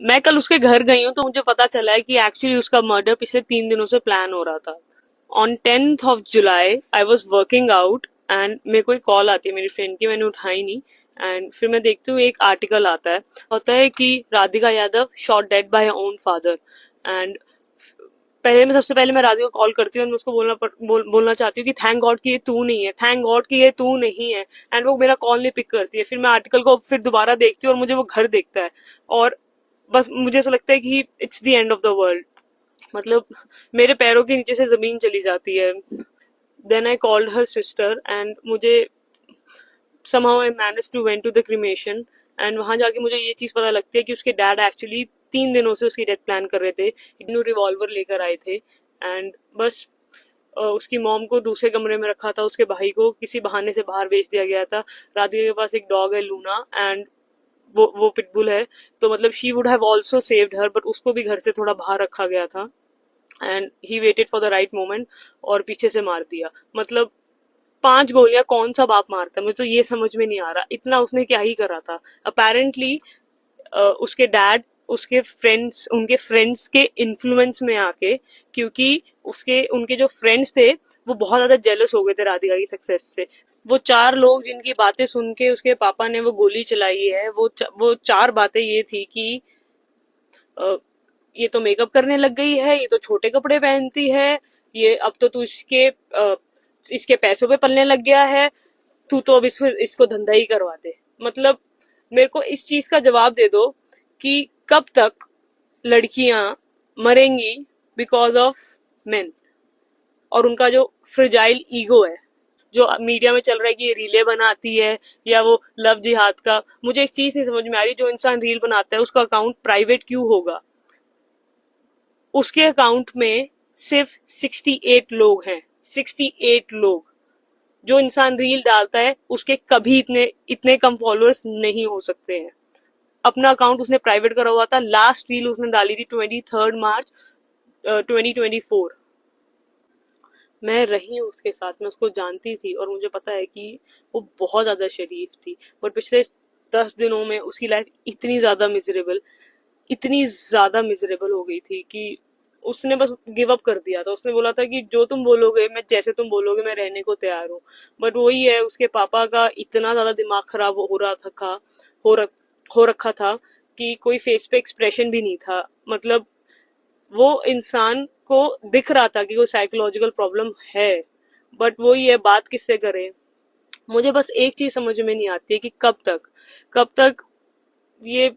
मैं कल उसके घर गई हूँ तो मुझे पता चला है कि एक्चुअली उसका मर्डर पिछले 3 दिनों से प्लान हो रहा था। On 10th of July I was working out and मेरे को एक कॉल आती है मेरी फ्रेंड की, मैंने उठाई नहीं। एंड फिर मैं देखती हूँ एक आर्टिकल आता है, होता है कि Radhika Yadav shot dead by her own father. And सबसे पहले मैं राधिका को कॉल करती हूँ और मैं उसको बोलना चाहती हूँ कि थैंक गॉड कि ये तू नहीं है, थैंक गॉड कि ये तू नहीं है। एंड वो मेरा कॉल नहीं पिक करती है। फिर मैं आर्टिकल को फिर दोबारा देखती हूँ और मुझे वो घर देखता है, और बस मुझे ऐसा लगता है कि it's the end of the world. मतलब मेरे पैरों के नीचे से जमीन चली जाती है। Then I called her sister and मुझे somehow I managed to went to the cremation। And वहां जाके मुझे ये चीज पता लगती है कि उसके डैड एक्चुअली 3 दिनों से उसकी डेथ प्लान कर रहे थे। एक न्यू रिवॉल्वर लेकर आए थे एंड बस उसकी मॉम को दूसरे कमरे में रखा था, उसके भाई को किसी बहाने से बाहर भेज दिया गया था। राधिका के पास एक डॉग है लूना, एंड वो पिटबुल है। तो मतलब she would have also saved her, but उसको भी घर से थोड़ा बाहर रखा गया था। And he waited for the right moment और पीछे से मार दिया। मतलब 5 गोलियां कौन सा बाप मारता है, मुझे तो ये समझ में नहीं आ रहा। इतना उसने क्या ही करा था। अपेरेंटली उसके डैड उसके फ्रेंड्स उनके फ्रेंड्स के इन्फ्लुएंस में आके, क्योंकि उसके उनके जो फ्रेंड्स थे वो बहुत ज्यादा जेलस हो गए थे राधिका की सक्सेस से। वो 4 लोग जिनकी बातें सुन के उसके पापा ने वो गोली चलाई है, वो 4 बातें ये थी कि अ, ये तो मेकअप करने लग गई है, ये तो छोटे कपड़े पहनती है, ये अब तो तू इसके पैसों पे पलने लग गया है, तू तो अब इसको धंधा ही करवा दे। मतलब मेरे को इस चीज का जवाब दे दो कि कब तक लड़कियां मरेंगी बिकॉज ऑफ मेन, और उनका जो फ्रिजाइल ईगो है जो मीडिया में चल रहा है कि ये रीले बनाती है या वो लव जिहाद का। मुझे एक चीज नहीं समझ में आ रही, जो इंसान रील बनाता है उसका अकाउंट प्राइवेट क्यों होगा? उसके अकाउंट में सिर्फ 68 लोग हैं, 68 लोग। जो इंसान रील डालता है उसके कभी इतने इतने कम फॉलोअर्स नहीं हो सकते हैं। अपना अकाउंट उसने प्राइवेट करा हुआ था। लास्ट रील उसने डाली थी 23 मार्च 2024। मैं रही हूँ उसके साथ, मैं उसको जानती थी और मुझे पता है कि वो बहुत ज्यादा शरीफ थी। बट पिछले 10 दिनों में उसकी लाइफ इतनी ज्यादा मिजरेबल हो गई थी कि उसने बस गिव अप कर दिया था। उसने बोला था कि जो तुम बोलोगे, मैं जैसे तुम बोलोगे मैं रहने को तैयार हूँ। बट वही है, उसके पापा का इतना ज्यादा दिमाग खराब हो रहा था हो, रख, हो रखा था कि कोई फेस पे एक्सप्रेशन भी नहीं था। मतलब वो इंसान को दिख रहा था कि कोई साइकोलॉजिकल प्रॉब्लम है, बट वही है, बात किससे करे। मुझे बस एक चीज समझ में नहीं आती है कि कब तक ये